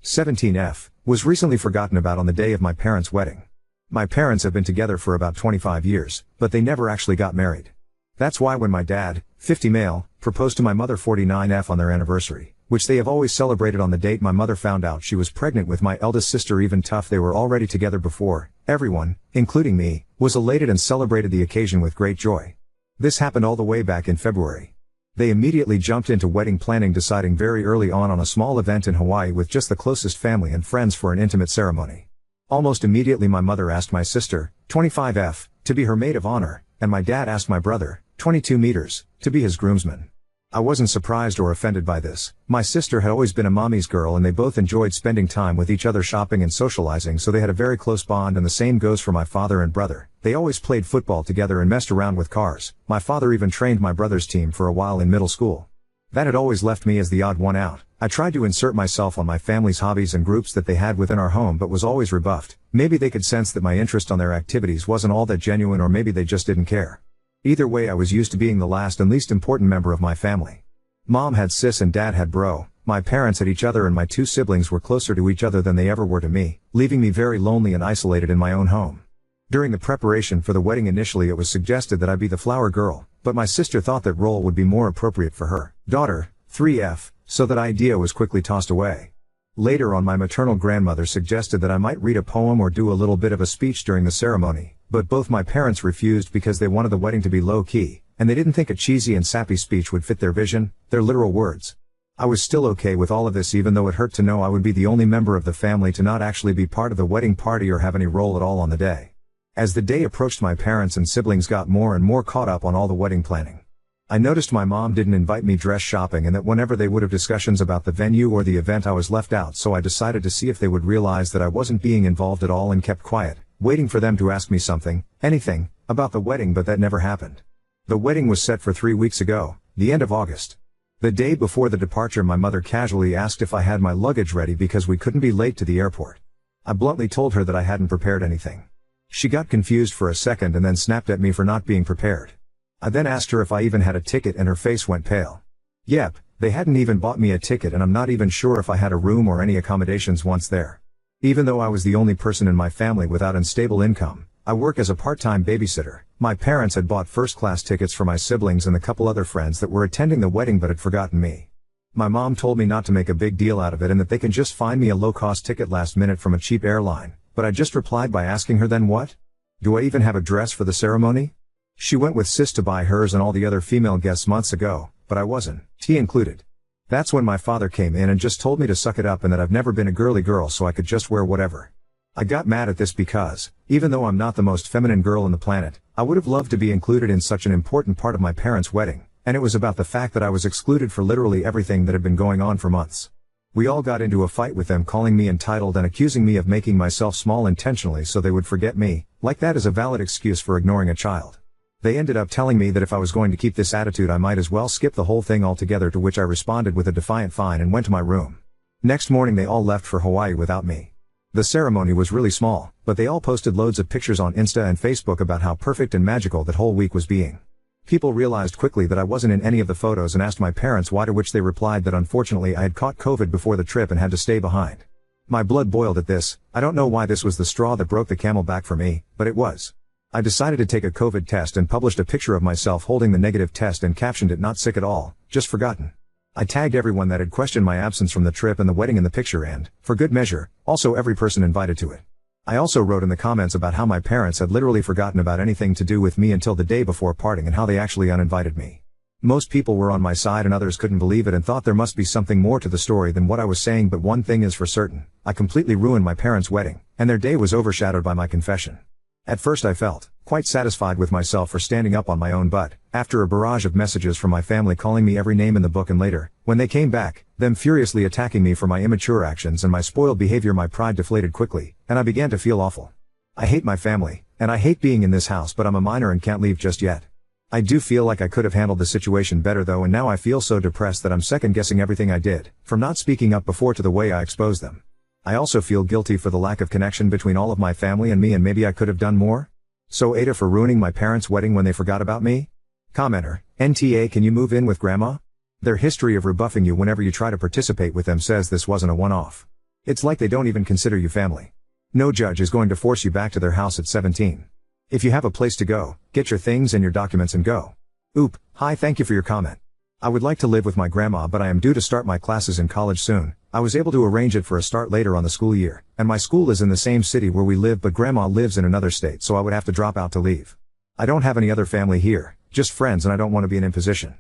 17F, was recently forgotten about on the day of my parents' wedding. My parents have been together for about 25 years, but they never actually got married. That's why when my dad, 50 male, proposed to my mother 49F on their anniversary, which they have always celebrated on the date my mother found out she was pregnant with my eldest sister, even tough they were already together before, everyone, including me, was elated and celebrated the occasion with great joy. This happened all the way back in February. They immediately jumped into wedding planning, deciding very early on a small event in Hawaii with just the closest family and friends for an intimate ceremony. Almost immediately my mother asked my sister, 25F, to be her maid of honor, and my dad asked my brother, 22 meters, to be his groomsman. I wasn't surprised or offended by this. My sister had always been a mommy's girl and they both enjoyed spending time with each other, shopping and socializing, so they had a very close bond, and the same goes for my father and brother. They always played football together and messed around with cars. My father even trained my brother's team for a while in middle school. That had always left me as the odd one out. I tried to insert myself on my family's hobbies and groups that they had within our home, but was always rebuffed. Maybe they could sense that my interest on their activities wasn't all that genuine, or maybe they just didn't care. Either way, I was used to being the last and least important member of my family. Mom had sis and dad had bro. My parents had each other, and my two siblings were closer to each other than they ever were to me, leaving me very lonely and isolated in my own home. During the preparation for the wedding, initially it was suggested that I be the flower girl, but my sister thought that role would be more appropriate for her daughter, 3F, so that idea was quickly tossed away. Later on, my maternal grandmother suggested that I might read a poem or do a little bit of a speech during the ceremony, but both my parents refused because they wanted the wedding to be low-key, and they didn't think a cheesy and sappy speech would fit their vision, their literal words. I was still okay with all of this, even though it hurt to know I would be the only member of the family to not actually be part of the wedding party or have any role at all on the day. As the day approached, my parents and siblings got more and more caught up on all the wedding planning. I noticed my mom didn't invite me dress shopping, and that whenever they would have discussions about the venue or the event, I was left out, so I decided to see if they would realize that I wasn't being involved at all and kept quiet, waiting for them to ask me something, anything, about the wedding, but that never happened. The wedding was set for 3 weeks ago, the end of August. The day before the departure, my mother casually asked if I had my luggage ready because we couldn't be late to the airport. I bluntly told her that I hadn't prepared anything. She got confused for a second and then snapped at me for not being prepared. I then asked her if I even had a ticket, and her face went pale. Yep, they hadn't even bought me a ticket, and I'm not even sure if I had a room or any accommodations once there. Even though I was the only person in my family without unstable income, I work as a part-time babysitter. My parents had bought first-class tickets for my siblings and a couple other friends that were attending the wedding but had forgotten me. My mom told me not to make a big deal out of it and that they can just find me a low-cost ticket last minute from a cheap airline, but I just replied by asking her, then what? Do I even have a dress for the ceremony? She went with sis to buy hers and all the other female guests months ago, but I wasn't, tea included. That's when my father came in and just told me to suck it up and that I've never been a girly girl, so I could just wear whatever. I got mad at this because, even though I'm not the most feminine girl on the planet, I would have loved to be included in such an important part of my parents' wedding, and it was about the fact that I was excluded for literally everything that had been going on for months. We all got into a fight with them, calling me entitled and accusing me of making myself small intentionally so they would forget me, like that is a valid excuse for ignoring a child. They ended up telling me that if I was going to keep this attitude I might as well skip the whole thing altogether, to which I responded with a defiant fine and went to my room. Next morning they all left for Hawaii without me. The ceremony was really small, but they all posted loads of pictures on Insta and Facebook about how perfect and magical that whole week was being. People realized quickly that I wasn't in any of the photos and asked my parents why, to which they replied that unfortunately I had caught COVID before the trip and had to stay behind. My blood boiled at this. I don't know why this was the straw that broke the camel back for me, but it was. I decided to take a COVID test and published a picture of myself holding the negative test and captioned it, "Not sick at all, just forgotten." I tagged everyone that had questioned my absence from the trip and the wedding in the picture and, for good measure, also every person invited to it. I also wrote in the comments about how my parents had literally forgotten about anything to do with me until the day before parting and how they actually uninvited me. Most people were on my side and others couldn't believe it and thought there must be something more to the story than what I was saying, but one thing is for certain, I completely ruined my parents' wedding, and their day was overshadowed by my confession. At first I felt quite satisfied with myself for standing up on my own, but after a barrage of messages from my family calling me every name in the book, and later, when they came back, them furiously attacking me for my immature actions and my spoiled behavior, my pride deflated quickly, and I began to feel awful. I hate my family, and I hate being in this house, but I'm a minor and can't leave just yet. I do feel like I could have handled the situation better though, and now I feel so depressed that I'm second guessing everything I did, from not speaking up before to the way I exposed them. I also feel guilty for the lack of connection between all of my family and me, and maybe I could have done more? So Ada for ruining my parents' wedding when they forgot about me? Commenter, NTA, can you move in with grandma? Their history of rebuffing you whenever you try to participate with them says this wasn't a one-off. It's like they don't even consider you family. No judge is going to force you back to their house at 17. If you have a place to go, get your things and your documents and go. Oop, hi, thank you for your comment. I would like to live with my grandma, but I am due to start my classes in college soon. I was able to arrange it for a start later on the school year, and my school is in the same city where we live, but grandma lives in another state, so I would have to drop out to leave. I don't have any other family here, just friends, and I don't want to be an imposition.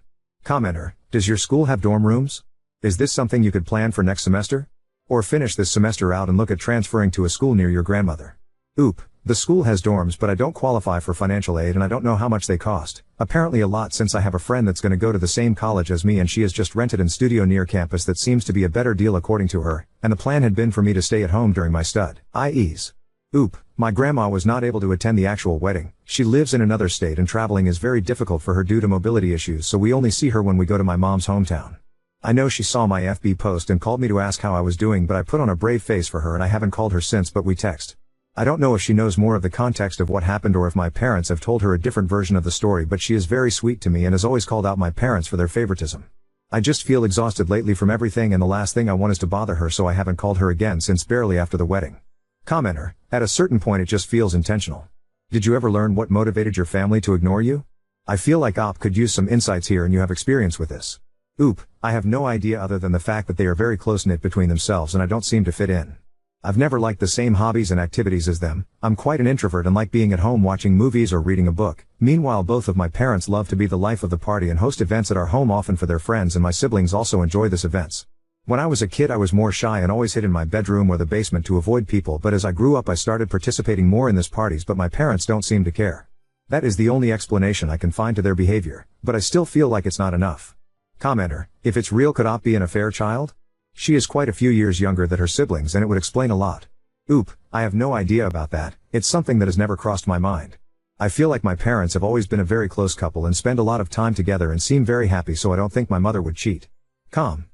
Commenter, does your school have dorm rooms? Is this something you could plan for next semester? Or finish this semester out and look at transferring to a school near your grandmother? Oop, the school has dorms, but I don't qualify for financial aid and I don't know how much they cost. Apparently a lot, since I have a friend that's going to go to the same college as me and she has just rented an studio near campus that seems to be a better deal according to her, and the plan had been for me to stay at home during my stud. IEs. Oop, my grandma was not able to attend the actual wedding. She lives in another state and traveling is very difficult for her due to mobility issues, so we only see her when we go to my mom's hometown. I know she saw my FB post and called me to ask how I was doing, but I put on a brave face for her and I haven't called her since, but we text. I don't know if she knows more of the context of what happened or if my parents have told her a different version of the story, but she is very sweet to me and has always called out my parents for their favoritism. I just feel exhausted lately from everything, and the last thing I want is to bother her, so I haven't called her again since barely after the wedding. Commenter, at a certain point it just feels intentional. Did you ever learn what motivated your family to ignore you? I feel like Op could use some insights here and you have experience with this. Oop, I have no idea other than the fact that they are very close-knit between themselves and I don't seem to fit in. I've never liked the same hobbies and activities as them. I'm quite an introvert and like being at home watching movies or reading a book. Meanwhile, both of my parents love to be the life of the party and host events at our home often for their friends, and my siblings also enjoy these events. When I was a kid I was more shy and always hid in my bedroom or the basement to avoid people, but as I grew up I started participating more in these parties, but my parents don't seem to care. That is the only explanation I can find to their behavior, but I still feel like it's not enough. Commenter, if it's real, could Op be an affair child? She is quite a few years younger than her siblings and it would explain a lot. Oop, I have no idea about that. It's something that has never crossed my mind. I feel like my parents have always been a very close couple and spend a lot of time together and seem very happy, so I don't think my mother would cheat.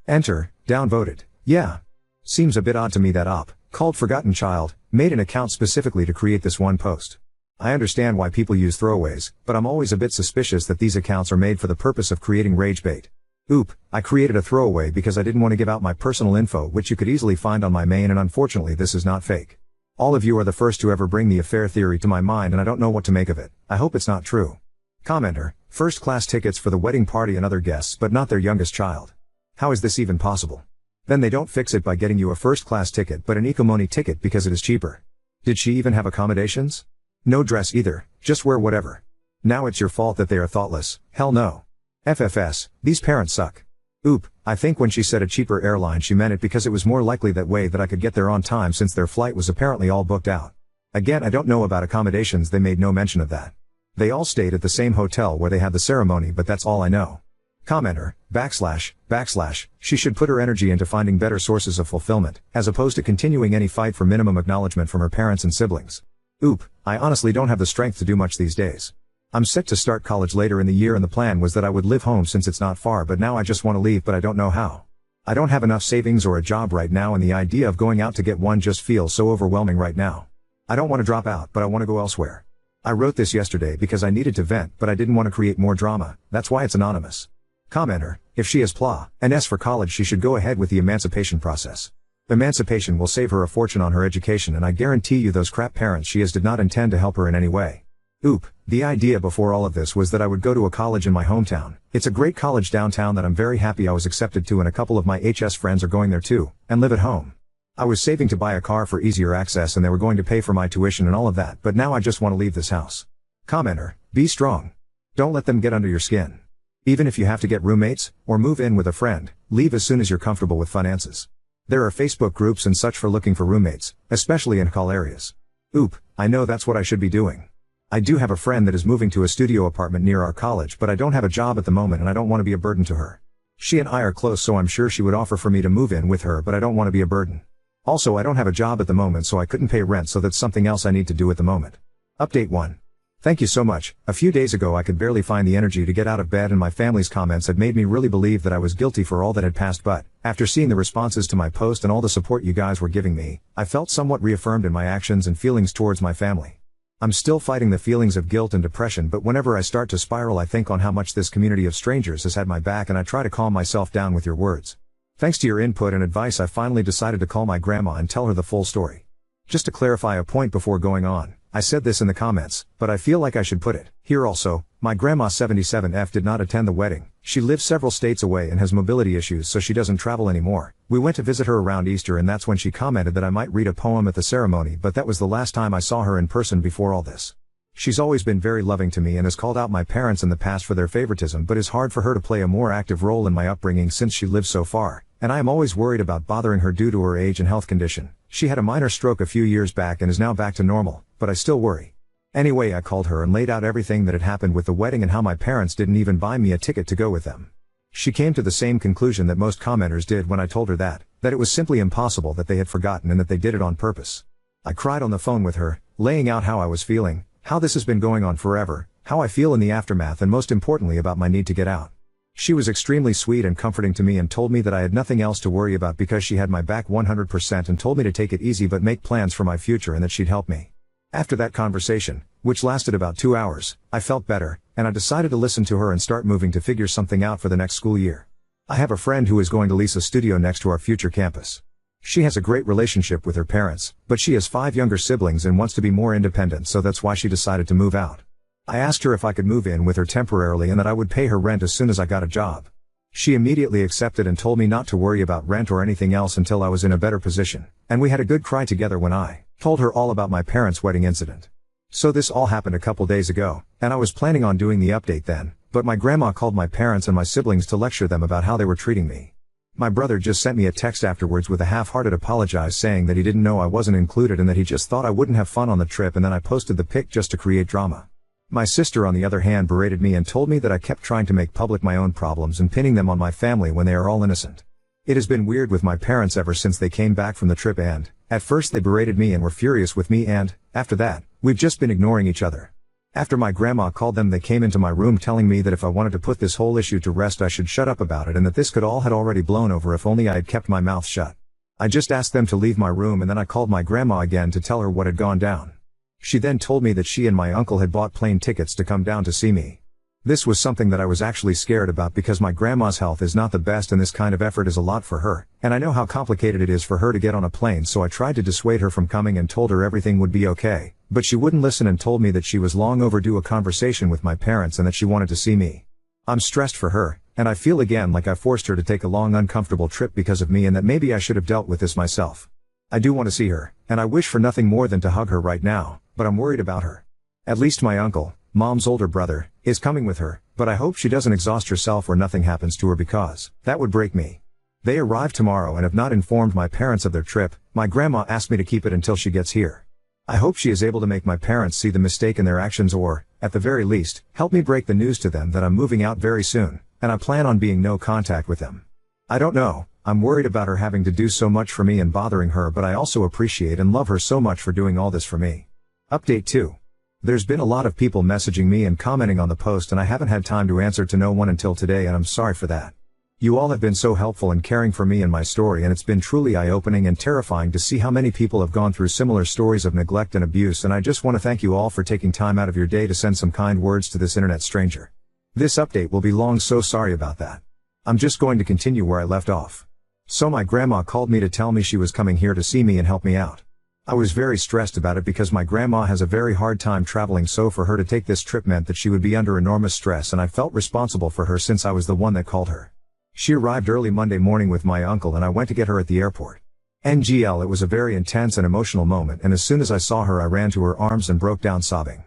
Enter, downvoted. Yeah. Seems a bit odd to me that Op, called Forgotten Child, made an account specifically to create this one post. I understand why people use throwaways, but I'm always a bit suspicious that these accounts are made for the purpose of creating rage bait. Oop, I created a throwaway because I didn't want to give out my personal info, which you could easily find on my main, and unfortunately this is not fake. All of you are the first to ever bring the affair theory to my mind and I don't know what to make of it. I hope it's not true. Commenter, first class tickets for the wedding party and other guests, but not their youngest child. How is this even possible? Then they don't fix it by getting you a first class ticket but an economy ticket because it is cheaper. Did she even have accommodations? No dress either, just wear whatever. Now it's your fault that they are thoughtless. Hell no. FFS, these parents suck. Oop, I think when she said a cheaper airline she meant it because it was more likely that way that I could get there on time since their flight was apparently all booked out. Again, I don't know about accommodations, they made no mention of that. They all stayed at the same hotel where they had the ceremony, but that's all I know. Commenter, // she should put her energy into finding better sources of fulfillment, as opposed to continuing any fight for minimum acknowledgement from her parents and siblings. Oop, I honestly don't have the strength to do much these days. I'm set to start college later in the year and the plan was that I would live home since it's not far, but now I just want to leave, but I don't know how. I don't have enough savings or a job right now, and the idea of going out to get one just feels so overwhelming right now. I don't want to drop out, but I want to go elsewhere. I wrote this yesterday because I needed to vent, but I didn't want to create more drama, that's why it's anonymous. Commenter, if she has PLA and S for college, she should go ahead with the emancipation process. Emancipation will save her a fortune on her education, and I guarantee you those crap parents she has did not intend to help her in any way. Oop, the idea before all of this was that I would go to a college in my hometown. It's a great college downtown that I'm very happy I was accepted to, and a couple of my HS friends are going there too, and live at home. I was saving to buy a car for easier access and they were going to pay for my tuition and all of that, but now I just want to leave this house. Commenter, be strong. Don't let them get under your skin. Even if you have to get roommates, or move in with a friend, leave as soon as you're comfortable with finances. There are Facebook groups and such for looking for roommates, especially in call areas. Oop, I know that's what I should be doing. I do have a friend that is moving to a studio apartment near our college, but I don't have a job at the moment and I don't want to be a burden to her. She and I are close, so I'm sure she would offer for me to move in with her, but I don't want to be a burden. Also, I don't have a job at the moment, so I couldn't pay rent, so that's something else I need to do at the moment. Update 1. Thank you so much. A few days ago I could barely find the energy to get out of bed and my family's comments had made me really believe that I was guilty for all that had passed, but after seeing the responses to my post and all the support you guys were giving me, I felt somewhat reaffirmed in my actions and feelings towards my family. I'm still fighting the feelings of guilt and depression, but whenever I start to spiral I think on how much this community of strangers has had my back and I try to calm myself down with your words. Thanks to your input and advice, I finally decided to call my grandma and tell her the full story. Just to clarify a point before going on, I said this in the comments, but I feel like I should put it here also. My grandma 77F did not attend the wedding. She lives several states away and has mobility issues, so she doesn't travel anymore. We went to visit her around Easter, and that's when she commented that I might read a poem at the ceremony, but that was the last time I saw her in person before all this. She's always been very loving to me and has called out my parents in the past for their favoritism, but it's hard for her to play a more active role in my upbringing since she lives so far, and I am always worried about bothering her due to her age and health condition. She had a minor stroke a few years back and is now back to normal, but I still worry. Anyway, I called her and laid out everything that had happened with the wedding and how my parents didn't even buy me a ticket to go with them. She came to the same conclusion that most commenters did when I told her that it was simply impossible, that they had forgotten and that they did it on purpose. I cried on the phone with her, laying out how I was feeling, how this has been going on forever, how I feel in the aftermath, and most importantly about my need to get out. She was extremely sweet and comforting to me and told me that I had nothing else to worry about because she had my back 100%, and told me to take it easy but make plans for my future and that she'd help me. After that conversation, which lasted about 2 hours, I felt better, and I decided to listen to her and start moving to figure something out for the next school year. I have a friend who is going to lease a studio next to our future campus. She has a great relationship with her parents, but she has 5 younger siblings and wants to be more independent, so that's why she decided to move out. I asked her if I could move in with her temporarily and that I would pay her rent as soon as I got a job. She immediately accepted and told me not to worry about rent or anything else until I was in a better position, and we had a good cry together when I told her all about my parents' wedding incident. So this all happened a couple days ago, and I was planning on doing the update then, but my grandma called my parents and my siblings to lecture them about how they were treating me. My brother just sent me a text afterwards with a half-hearted apologize, saying that he didn't know I wasn't included and that he just thought I wouldn't have fun on the trip, and then I posted the pic just to create drama. My sister on the other hand berated me and told me that I kept trying to make public my own problems and pinning them on my family when they are all innocent. It has been weird with my parents ever since they came back from the trip, and at first they berated me and were furious with me, and after that, we've just been ignoring each other. After my grandma called them, they came into my room telling me that if I wanted to put this whole issue to rest I should shut up about it, and that this could all had already blown over if only I had kept my mouth shut. I just asked them to leave my room, and then I called my grandma again to tell her what had gone down. She then told me that she and my uncle had bought plane tickets to come down to see me. This was something that I was actually scared about because my grandma's health is not the best and this kind of effort is a lot for her, and I know how complicated it is for her to get on a plane, so I tried to dissuade her from coming and told her everything would be okay, but she wouldn't listen and told me that she was long overdue a conversation with my parents and that she wanted to see me. I'm stressed for her, and I feel again like I forced her to take a long uncomfortable trip because of me, and that maybe I should have dealt with this myself. I do want to see her, and I wish for nothing more than to hug her right now, but I'm worried about her. At least my uncle, Mom's older brother, is coming with her, but I hope she doesn't exhaust herself or nothing happens to her because that would break me. They arrive tomorrow and have not informed my parents of their trip. My grandma asked me to keep it until she gets here. I hope she is able to make my parents see the mistake in their actions, or, at the very least, help me break the news to them that I'm moving out very soon, and I plan on being no contact with them. I don't know, I'm worried about her having to do so much for me and bothering her, but I also appreciate and love her so much for doing all this for me. Update 2. There's been a lot of people messaging me and commenting on the post, and I haven't had time to answer to no one until today, and I'm sorry for that. You all have been so helpful in caring for me and my story, and it's been truly eye-opening and terrifying to see how many people have gone through similar stories of neglect and abuse, and I just want to thank you all for taking time out of your day to send some kind words to this internet stranger. This update will be long, so sorry about that. I'm just going to continue where I left off. So my grandma called me to tell me she was coming here to see me and help me out. I was very stressed about it because my grandma has a very hard time traveling, so for her to take this trip meant that she would be under enormous stress, and I felt responsible for her since I was the one that called her. She arrived early Monday morning with my uncle and I went to get her at the airport. NGL, it was a very intense and emotional moment, and as soon as I saw her I ran to her arms and broke down sobbing.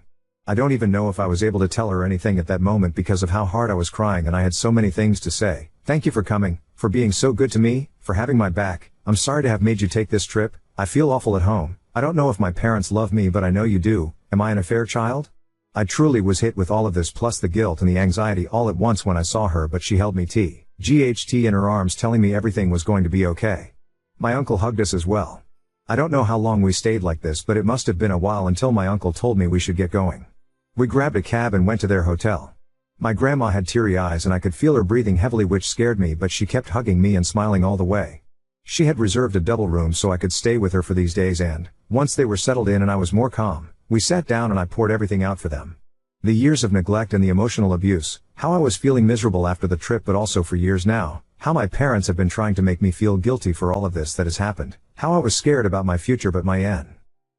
I don't even know if I was able to tell her anything at that moment because of how hard I was crying, and I had so many things to say. Thank you for coming, for being so good to me, for having my back. I'm sorry to have made you take this trip. I feel awful at home. I don't know if my parents love me, but I know you do. Am I an affair child? I truly was hit with all of this, plus the guilt and the anxiety all at once when I saw her, but she held me TGHT in her arms, telling me everything was going to be okay. My uncle hugged us as well. I don't know how long we stayed like this, but it must have been a while until my uncle told me we should get going. We grabbed a cab and went to their hotel. My grandma had teary eyes and I could feel her breathing heavily, which scared me, but she kept hugging me and smiling all the way. She had reserved a double room so I could stay with her for these days, and once they were settled in and I was more calm, we sat down and I poured everything out for them. The years of neglect and the emotional abuse, how I was feeling miserable after the trip, but also for years now, how my parents have been trying to make me feel guilty for all of this that has happened, how I was scared about my future, but my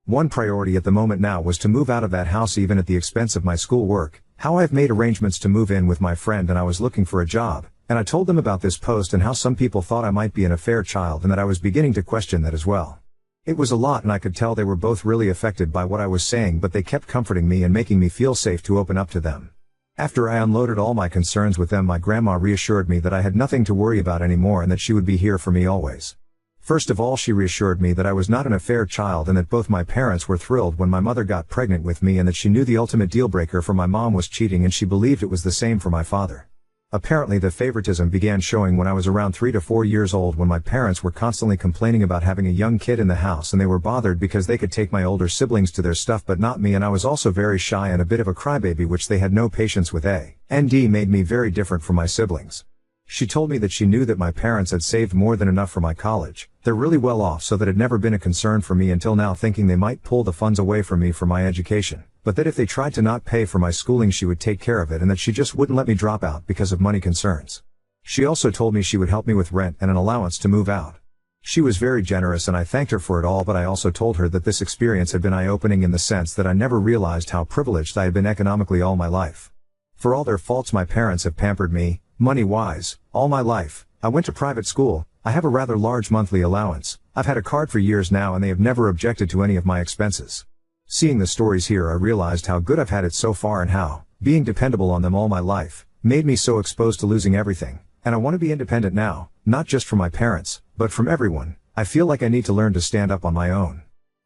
one priority at the moment now was to move out of that house even at the expense of my school work, how I've made arrangements to move in with my friend and I was looking for a job, and I told them about this post and how some people thought I might be an affair child and that I was beginning to question that as well. It was a lot and I could tell they were both really affected by what I was saying, but they kept comforting me and making me feel safe to open up to them. After I unloaded all my concerns with them, my grandma reassured me that I had nothing to worry about anymore and that she would be here for me always. First of all, she reassured me that I was not an affair child and that both my parents were thrilled when my mother got pregnant with me and that she knew the ultimate deal breaker for my mom was cheating and she believed it was the same for my father. Apparently the favoritism began showing when I was around 3 to 4 years old, when my parents were constantly complaining about having a young kid in the house and they were bothered because they could take my older siblings to their stuff but not me, and I was also very shy and a bit of a crybaby, which they had no patience with. Made me very different from my siblings. She told me that she knew that my parents had saved more than enough for my college, they're really well off, so that had never been a concern for me until now, thinking they might pull the funds away from me for my education, but that if they tried to not pay for my schooling she would take care of it and that she just wouldn't let me drop out because of money concerns. She also told me she would help me with rent and an allowance to move out. She was very generous and I thanked her for it all, but I also told her that this experience had been eye-opening in the sense that I never realized how privileged I had been economically all my life. For all their faults, my parents have pampered me, money-wise, all my life. I went to private school, I have a rather large monthly allowance, I've had a card for years now and they have never objected to any of my expenses. Seeing the stories here, I realized how good I've had it so far and how, being dependable on them all my life, made me so exposed to losing everything, and I want to be independent now, not just from my parents, but from everyone. I feel like I need to learn to stand up on my own.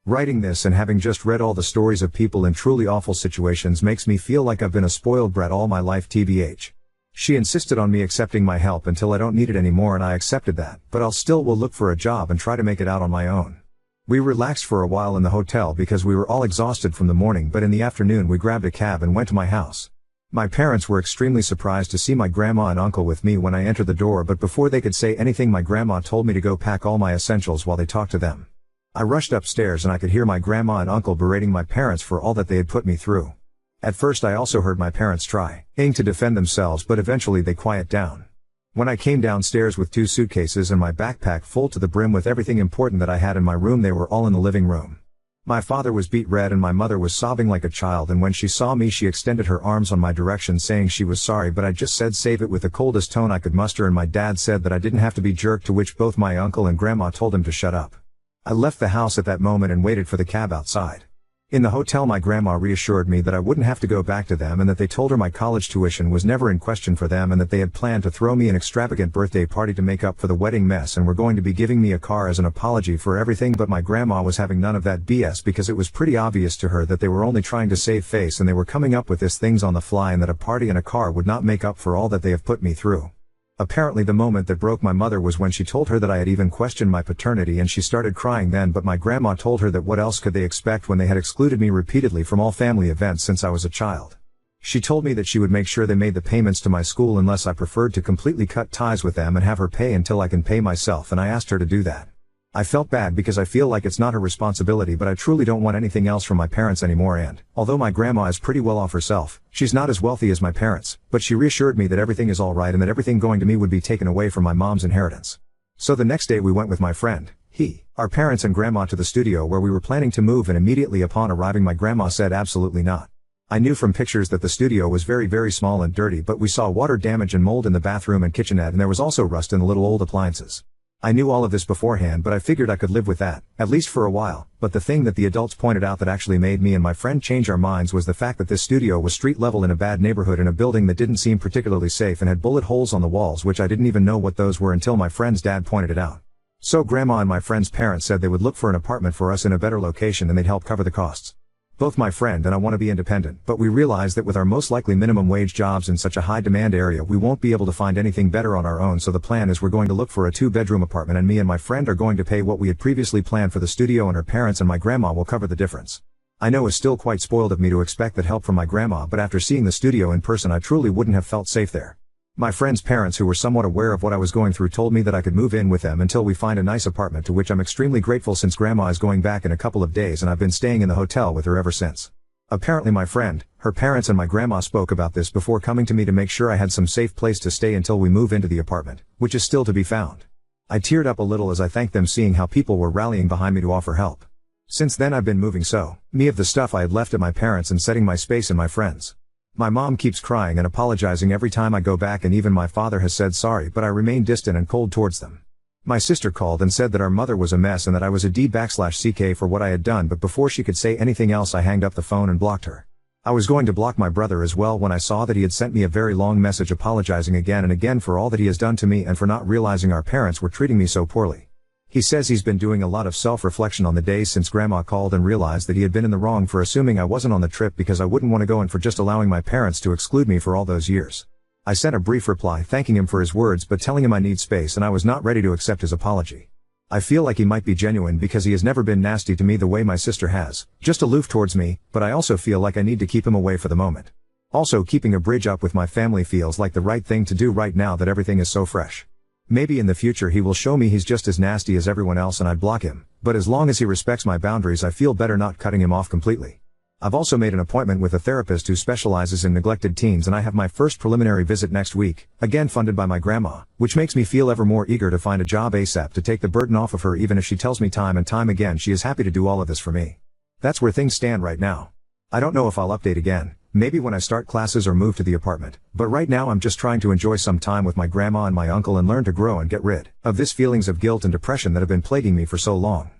Writing this and having just read all the stories of people in truly awful situations makes me feel like I've been a spoiled brat all my life, tbh. She insisted on me accepting my help until I don't need it anymore and I accepted that, but will look for a job and try to make it out on my own. We relaxed for a while in the hotel because we were all exhausted from the morning, but in the afternoon we grabbed a cab and went to my house. My parents were extremely surprised to see my grandma and uncle with me when I entered the door, but before they could say anything my grandma told me to go pack all my essentials while they talked to them. I rushed upstairs and I could hear my grandma and uncle berating my parents for all that they had put me through. At first I also heard my parents trying to defend themselves, but eventually they quieted down. When I came downstairs with 2 suitcases and my backpack full to the brim with everything important that I had in my room, they were all in the living room. My father was beet red and my mother was sobbing like a child, and when she saw me she extended her arms on my direction saying she was sorry, but I just said save it with the coldest tone I could muster, and my dad said that I didn't have to be jerked, to which both my uncle and grandma told him to shut up. I left the house at that moment and waited for the cab outside. In the hotel my grandma reassured me that I wouldn't have to go back to them and that they told her my college tuition was never in question for them and that they had planned to throw me an extravagant birthday party to make up for the wedding mess and were going to be giving me a car as an apology for everything. But my grandma was having none of that BS because it was pretty obvious to her that they were only trying to save face and they were coming up with these things on the fly, and that a party and a car would not make up for all that they have put me through. Apparently the moment that broke my mother was when she told her that I had even questioned my paternity, and she started crying then, but my grandma told her that what else could they expect when they had excluded me repeatedly from all family events since I was a child. She told me that she would make sure they made the payments to my school unless I preferred to completely cut ties with them and have her pay until I can pay myself, and I asked her to do that. I felt bad because I feel like it's not her responsibility, but I truly don't want anything else from my parents anymore, and, although my grandma is pretty well off herself, she's not as wealthy as my parents, but she reassured me that everything is alright and that everything going to me would be taken away from my mom's inheritance. So the next day we went with my friend, our parents and grandma to the studio where we were planning to move, and immediately upon arriving my grandma said absolutely not. I knew from pictures that the studio was very, very small and dirty, but we saw water damage and mold in the bathroom and kitchenette, and there was also rust in the little old appliances. I knew all of this beforehand, but I figured I could live with that, at least for a while. But the thing that the adults pointed out that actually made me and my friend change our minds was the fact that this studio was street level in a bad neighborhood in a building that didn't seem particularly safe and had bullet holes on the walls, which I didn't even know what those were until my friend's dad pointed it out. So grandma and my friend's parents said they would look for an apartment for us in a better location and they'd help cover the costs. Both my friend and I want to be independent, but we realize that with our most likely minimum wage jobs in such a high demand area we won't be able to find anything better on our own, so the plan is we're going to look for a 2-bedroom apartment, and me and my friend are going to pay what we had previously planned for the studio, and her parents and my grandma will cover the difference. I know it's still quite spoiled of me to expect that help from my grandma, but after seeing the studio in person I truly wouldn't have felt safe there. My friend's parents, who were somewhat aware of what I was going through, told me that I could move in with them until we find a nice apartment, to which I'm extremely grateful since grandma is going back in a couple of days and I've been staying in the hotel with her ever since. Apparently my friend, her parents and my grandma spoke about this before coming to me to make sure I had some safe place to stay until we move into the apartment, which is still to be found. I teared up a little as I thanked them, seeing how people were rallying behind me to offer help. Since then I've been moving me of the stuff I had left at my parents and setting my space in my friends. My mom keeps crying and apologizing every time I go back, and even my father has said sorry, but I remain distant and cold towards them. My sister called and said that our mother was a mess and that I was a D/CK for what I had done, but before she could say anything else I hanged up the phone and blocked her. I was going to block my brother as well when I saw that he had sent me a very long message apologizing again and again for all that he has done to me and for not realizing our parents were treating me so poorly. He says he's been doing a lot of self-reflection on the days since Grandma called and realized that he had been in the wrong for assuming I wasn't on the trip because I wouldn't want to go, and for just allowing my parents to exclude me for all those years. I sent a brief reply thanking him for his words but telling him I need space and I was not ready to accept his apology. I feel like he might be genuine because he has never been nasty to me the way my sister has, just aloof towards me, but I also feel like I need to keep him away for the moment. Also, keeping a bridge up with my family feels like the right thing to do right now that everything is so fresh. Maybe in the future he will show me he's just as nasty as everyone else and I'd block him, but as long as he respects my boundaries I feel better not cutting him off completely. I've also made an appointment with a therapist who specializes in neglected teens, and I have my first preliminary visit next week, again funded by my grandma, which makes me feel ever more eager to find a job ASAP to take the burden off of her, even if she tells me time and time again she is happy to do all of this for me. That's where things stand right now. I don't know if I'll update again, maybe when I start classes or move to the apartment, but right now I'm just trying to enjoy some time with my grandma and my uncle and learn to grow and get rid of these feelings of guilt and depression that have been plaguing me for so long.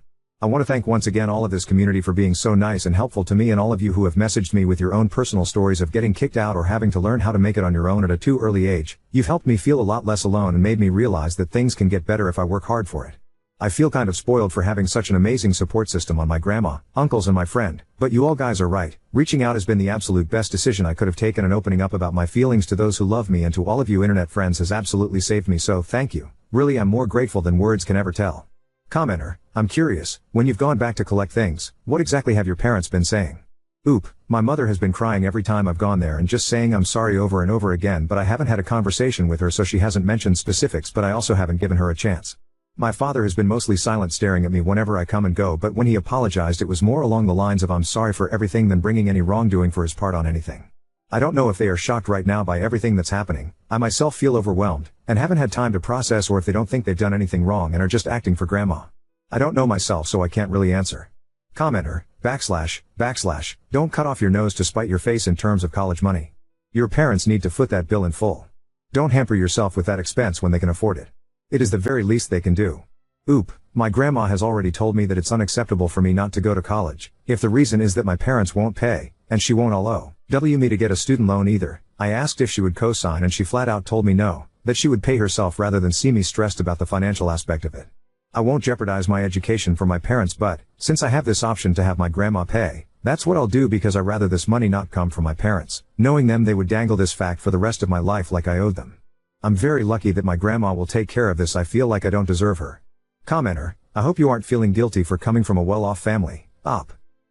I want to thank once again all of this community for being so nice and helpful to me, and all of you who have messaged me with your own personal stories of getting kicked out or having to learn how to make it on your own at a too early age. You've helped me feel a lot less alone and made me realize that things can get better if I work hard for it. I feel kind of spoiled for having such an amazing support system on my grandma, uncles and my friend, but you all guys are right. Reaching out has been the absolute best decision I could have taken, and opening up about my feelings to those who love me and to all of you internet friends has absolutely saved me, so thank you. Really, I'm more grateful than words can ever tell. Commenter, I'm curious, when you've gone back to collect things, what exactly have your parents been saying? Oop, my mother has been crying every time I've gone there and just saying I'm sorry over and over again, but I haven't had a conversation with her, so she hasn't mentioned specifics, but I also haven't given her a chance. My father has been mostly silent, staring at me whenever I come and go, but when he apologized it was more along the lines of I'm sorry for everything than bringing any wrongdoing for his part on anything. I don't know if they are shocked right now by everything that's happening. I myself feel overwhelmed, and haven't had time to process, or if they don't think they've done anything wrong and are just acting for grandma. I don't know myself, so I can't really answer. Commenter, // don't cut off your nose to spite your face in terms of college money. Your parents need to foot that bill in full. Don't hamper yourself with that expense when they can afford it. It is the very least they can do. Oop, my grandma has already told me that it's unacceptable for me not to go to college, if the reason is that my parents won't pay, and she won't allow me to get a student loan either. I asked if she would co-sign and she flat out told me no, that she would pay herself rather than see me stressed about the financial aspect of it. I won't jeopardize my education for my parents, but, since I have this option to have my grandma pay, that's what I'll do, because I'd rather this money not come from my parents, knowing them they would dangle this fact for the rest of my life like I owed them. I'm very lucky that my grandma will take care of this. I feel like I don't deserve her. Commenter, I hope you aren't feeling guilty for coming from a well-off family.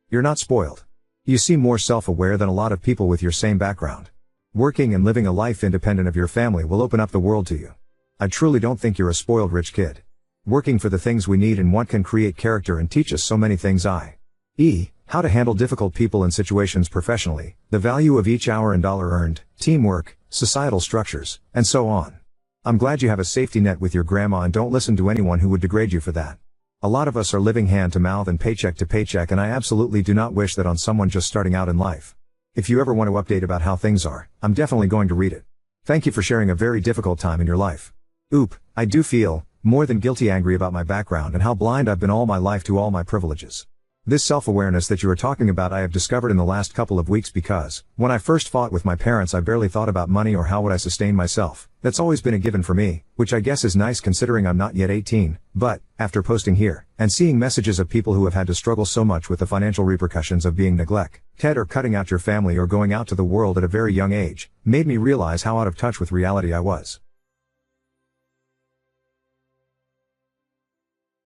You're not spoiled. You seem more self-aware than a lot of people with your same background. Working and living a life independent of your family will open up the world to you. I truly don't think you're a spoiled rich kid. Working for the things we need and want can create character and teach us so many things, i.e., how to handle difficult people and situations professionally, the value of each hour and dollar earned, teamwork, societal structures, and so on. I'm glad you have a safety net with your grandma and don't listen to anyone who would degrade you for that. A lot of us are living hand to mouth and paycheck to paycheck, and I absolutely do not wish that on someone just starting out in life. If you ever want to update about how things are, I'm definitely going to read it. Thank you for sharing a very difficult time in your life. Oop, I do feel more than guilty angry about my background and how blind I've been all my life to all my privileges. This self-awareness that you are talking about I have discovered in the last couple of weeks, because, when I first fought with my parents I barely thought about money or how would I sustain myself. That's always been a given for me, which I guess is nice considering I'm not yet 18, but, after posting here, and seeing messages of people who have had to struggle so much with the financial repercussions of being neglected or cutting out your family or going out to the world at a very young age, made me realize how out of touch with reality I was.